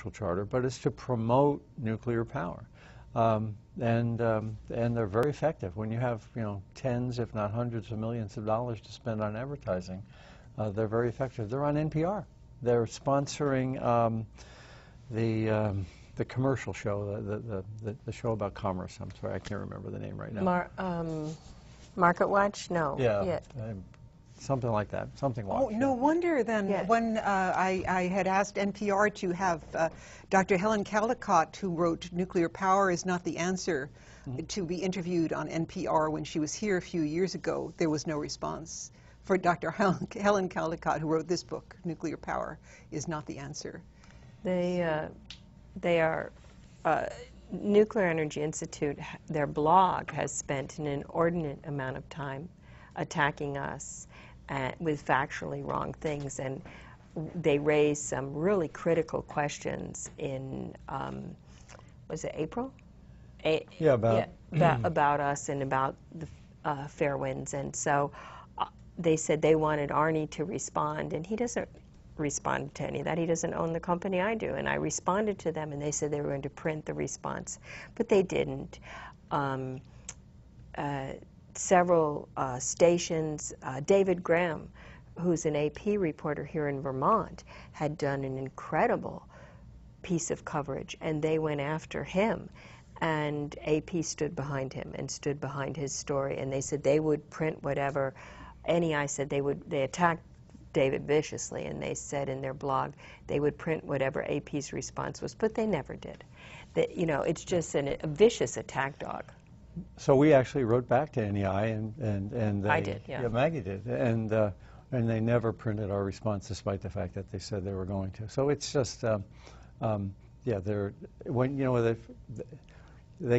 social charter, but it's to promote nuclear power. And they're very effective. When you have, tens, if not hundreds of millions of dollars to spend on advertising, they're very effective. They're on NPR. They're sponsoring the commercial show, the show about commerce. I'm sorry, I can't remember the name right now. Market Watch? No. Yeah. Something like that. Something Watch. Oh, no wonder then when I had asked NPR to have Dr. Helen Caldicott, who wrote Nuclear Power is Not the Answer, to be interviewed on NPR when she was here a few years ago, there was no response. For Dr. Helen Caldicott, who wrote this book, Nuclear Power is Not the Answer. They are, Nuclear Energy Institute, their blog has spent an inordinate amount of time attacking us with factually wrong things, and they raised some really critical questions in, was it April? About us and about the Fairewinds, and so they said they wanted Arnie to respond, and he doesn't respond to any of that. He doesn't own the company I do, and I responded to them, and they said they were going to print the response, but they didn't. Several stations, David Graham, who's an AP reporter here in Vermont, had done an incredible piece of coverage, and they went after him, and AP stood behind him and stood behind his story, and they said they would print whatever. NEI said they attacked David viciously, and they said in their blog they would print whatever AP's response was, but they never did. It's just a vicious attack dog. So we actually wrote back to NEI, and I did, yeah. Maggie did, and they never printed our response, despite the fact that they said they were going to. So it's just, they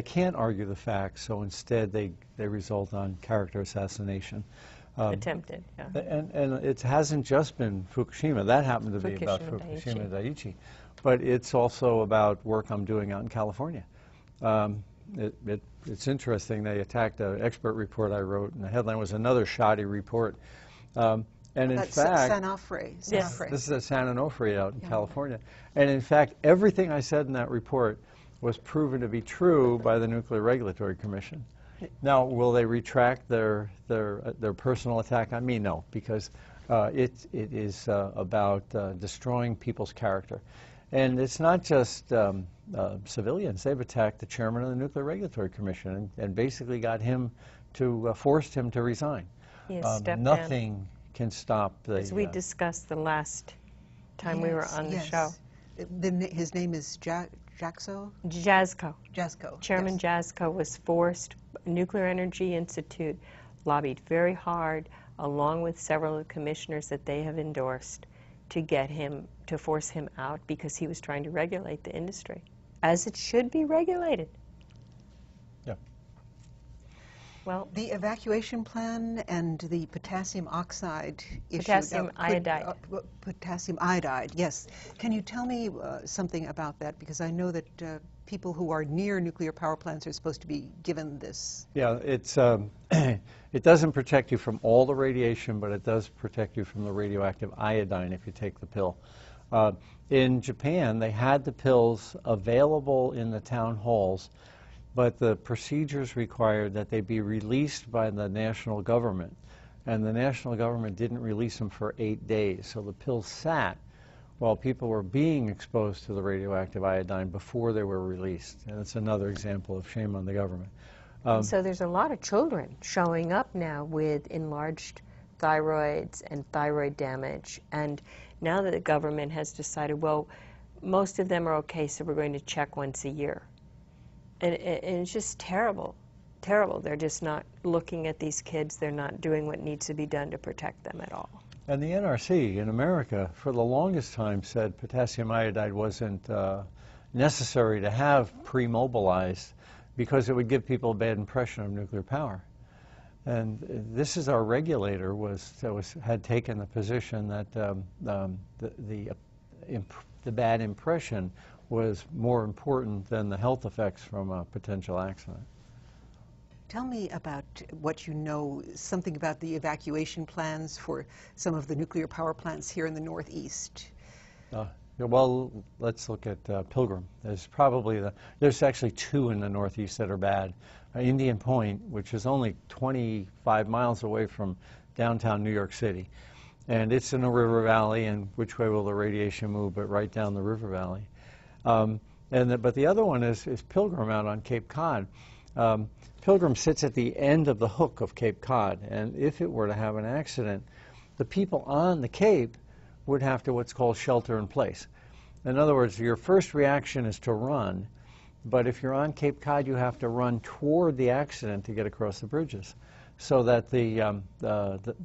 can't argue the facts, so instead they result on character assassination. Attempted, yeah. And it hasn't just been Fukushima. That happened to be about Fukushima Daiichi, but it's also about work I'm doing out in California. It's interesting. They attacked an expert report I wrote, and the headline was "Another Shoddy Report." And in fact, San Onofre. Yes, this is at San Onofre out in California. And in fact, everything I said in that report was proven to be true by the Nuclear Regulatory Commission. Now, will they retract their personal attack on me? No, because it is about destroying people's character. And it's not just civilians. They've attacked the chairman of the Nuclear Regulatory Commission and basically got him to, forced him to resign. He has stepped nothing can stop the... As we discussed the last time we were on the show. His name is Jaczko? Jaczko. Chairman Jaczko was forced. Nuclear Energy Institute lobbied very hard, along with several of the commissioners that they have endorsed, to get him, to force him out, because he was trying to regulate the industry, as it should be regulated. Yeah. Well, the evacuation plan and the potassium oxide issue. Potassium iodide. Potassium iodide, yes. Can you tell me something about that? Because I know that people who are near nuclear power plants are supposed to be given this. Yeah, it's it doesn't protect you from all the radiation, but it does protect you from the radioactive iodine if you take the pill. In Japan, they had the pills available in the town halls, but the procedures required that they be released by the national government, and the national government didn't release them for 8 days, so the pills sat while people were being exposed to the radioactive iodine before they were released. And it's another example of shame on the government. So there's a lot of children showing up now with enlarged thyroids and thyroid damage, and now that the government has decided, well, most of them are okay, so we're going to check once a year. And it's just terrible, terrible. They're just not looking at these kids. They're not doing what needs to be done to protect them at all. And the NRC in America, for the longest time, said potassium iodide wasn't necessary to have pre-mobilized because it would give people a bad impression of nuclear power. And this is our regulator had taken the position that the bad impression was more important than the health effects from a potential accident. Tell me about what you know, something about the evacuation plans for some of the nuclear power plants here in the Northeast. Yeah, well, let's look at Pilgrim. There's actually two in the Northeast that are bad. Indian Point, which is only 25 miles away from downtown New York City. And it's in a river valley, and which way will the radiation move but right down the river valley. But the other one is Pilgrim out on Cape Cod. Pilgrim sits at the end of the hook of Cape Cod, and if it were to have an accident, the people on the Cape would have to what's called shelter in place. In other words, your first reaction is to run, but if you're on Cape Cod, you have to run toward the accident to get across the bridges. So that the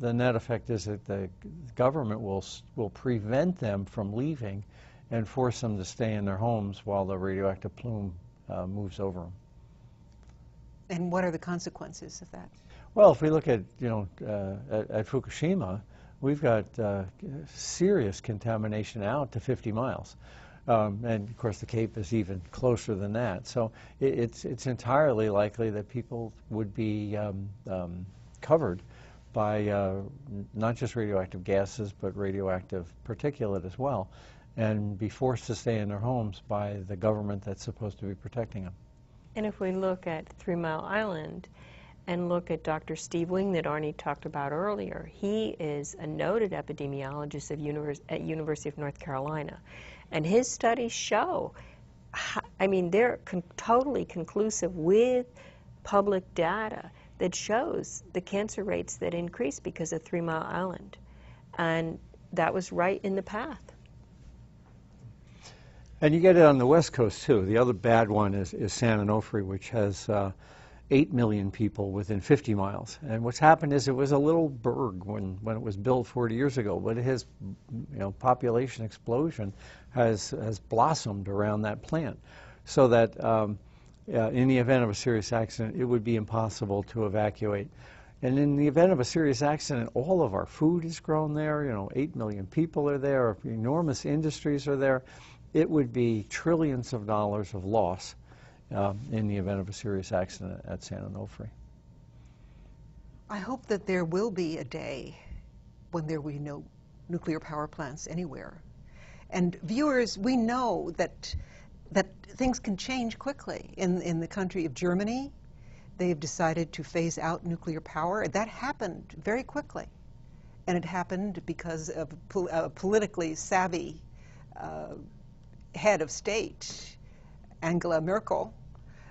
net effect is that the government will prevent them from leaving and force them to stay in their homes while the radioactive plume moves over them. And what are the consequences of that? Well, if we look at at Fukushima, we've got serious contamination out to 50 miles. And of course the Cape is even closer than that. So it's entirely likely that people would be covered by not just radioactive gases, but radioactive particulate as well, and be forced to stay in their homes by the government that's supposed to be protecting them. And if we look at 3 Mile Island and look at Dr. Steve Wing that Arnie talked about earlier, he is a noted epidemiologist at University of North Carolina. And his studies show, I mean, they're totally conclusive with public data that shows the cancer rates that increase because of 3 Mile Island. And that was right in the path. And you get it on the West Coast, too. The other bad one is San Onofre, which has 8 million people within 50 miles. And what's happened is it was a little burg when it was built 40 years ago, but his population explosion has blossomed around that plant, so that in the event of a serious accident, it would be impossible to evacuate. And in the event of a serious accident, all of our food is grown there. 8 million people are there. Enormous industries are there. It would be trillions of dollars of loss in the event of a serious accident at San Onofre. I hope that there will be a day when there will be no nuclear power plants anywhere. And viewers, we know that things can change quickly. In the country of Germany, they have decided to phase out nuclear power. That happened very quickly. And it happened because of a politically savvy head of state, Angela Merkel,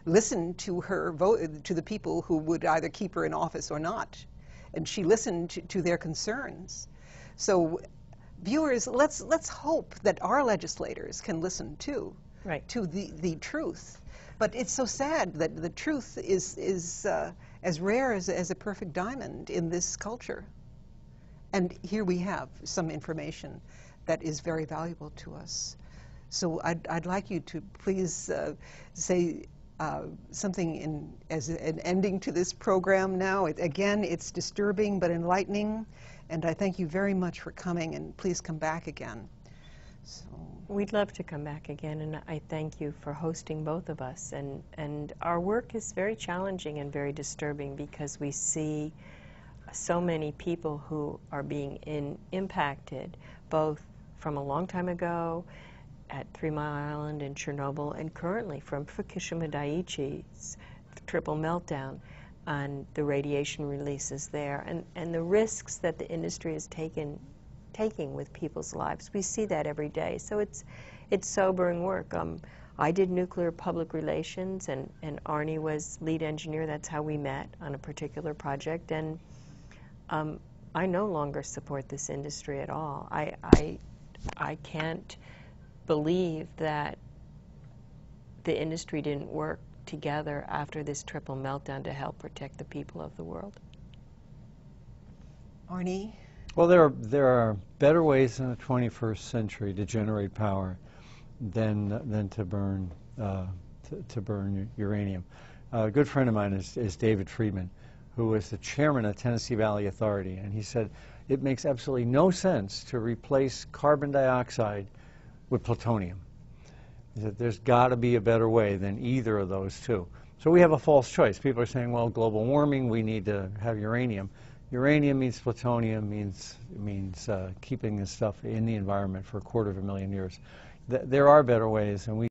listened to her to the people who would either keep her in office or not, and she listened to their concerns. So, viewers, let's hope that our legislators can listen too, right, to the truth. But it's so sad that the truth is as rare as a perfect diamond in this culture. And here we have some information that is very valuable to us. So I'd like you to please say something as an ending to this program now. Again, it's disturbing but enlightening, and I thank you very much for coming, and please come back again. So. We'd love to come back again, and I thank you for hosting both of us. And our work is very challenging and very disturbing because we see so many people who are being impacted, both from a long time ago at 3 Mile Island and Chernobyl, and currently from Fukushima Daiichi's triple meltdown and the radiation releases there, and the risks that the industry is taking with people's lives. We see that every day. So it's sobering work. I did nuclear public relations, and Arnie was lead engineer. That's how we met on a particular project. And I no longer support this industry at all. I can't believe that the industry didn't work together after this triple meltdown to help protect the people of the world. Arnie? Well, there are better ways in the 21st century to generate power than to burn uranium. A good friend of mine is David Friedman, who was the chairman of Tennessee Valley Authority, and he said it makes absolutely no sense to replace carbon dioxide with plutonium. He said there's got to be a better way than either of those two. So we have a false choice. People are saying, well, global warming, we need to have uranium. Uranium means plutonium, means keeping this stuff in the environment for 250,000 years. there are better ways, and we